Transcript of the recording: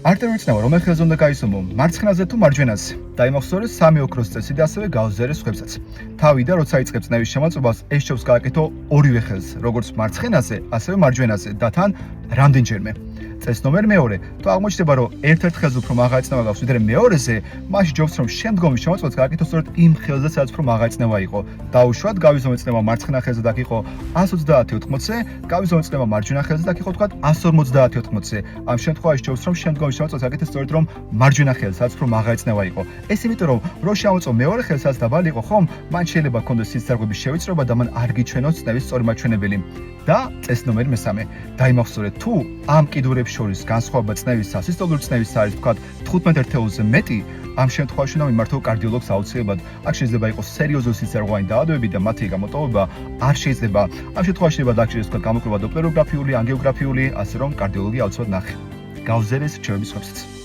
არ დამეცნავა რომ ხელზე უნდა გაისვამო მარცხნაზე თუ მარჯვენაზე. დაიმახსოვრეს სამი ოქროს წესი და ასევე გაუზიარეს ხვებსაც. თავი და როცა იწყებს წნევის შემოწმებას, ეს ჯობს გააკეთო ორივე ხელზე, როგორც მარცხენაზე, ასევე მარჯვენაზე და თან რამდენჯერმე. წეს ნომერ მეორე, თუ აღმოჩნდება რომ ერთ-ერთ ხელზე უფრო მაღალი წნევა გაქვს ვიდრე მეორეზე, მაშინ ჯობს რომ შემდგომი შემოწმებას გააკეთო სწორედ იმ ხელზე, სადაც უფრო მაღალი წნევა იყო. დაუშვათ, გავიზომე წნევა მარცხენა ხელზე და იყო 130-80-ზე, გავიზომე წნევა მარჯვენა ხელზე და იყო თქვა 150-80-ზე. ამ შემთხვევაში ჯობს რომ შემდგომი შემოწმებას გააკეთე სწორედ რომ მარჯვენა ხელზე, სადაც უფრო მაღალი წნევა იყო. ეს იმიტომ რომ შემოწმო მეორე ხელს, სადაც დაბალი იყო, ხომ, მან შეიძლება ჰქონდეს სისწრაფების შევიწროება და მან არ გიჩვენოს წნევის სწორი მაჩვენებელი. და წესი ნომერ მესამე, დაიმახსოვრეთ თუ ამ კიდურებს შორის განსხვავება წნევის სასისტოლური წნევის არის თქვა 15 ერთეულზე მეტი, ამ შემთხვევაში უნდა მიმართო კარდიოლოგს აუცილებლად. აქ შეიძლება იყოს სერიოზული სისწრაფოვანი დაავადებები და მათი გამოტოვება არ შეიძლება. ამ შემთხვევაში შეიძლება დაგჭირდეს თქვა გამოკვლევა დოპლეროგრაფიული, ანგიოგრაფიული, ასე რომ კარდიოლოგი აუცილებლად ნახე. გავზერეს რჩევების ხვებსაც.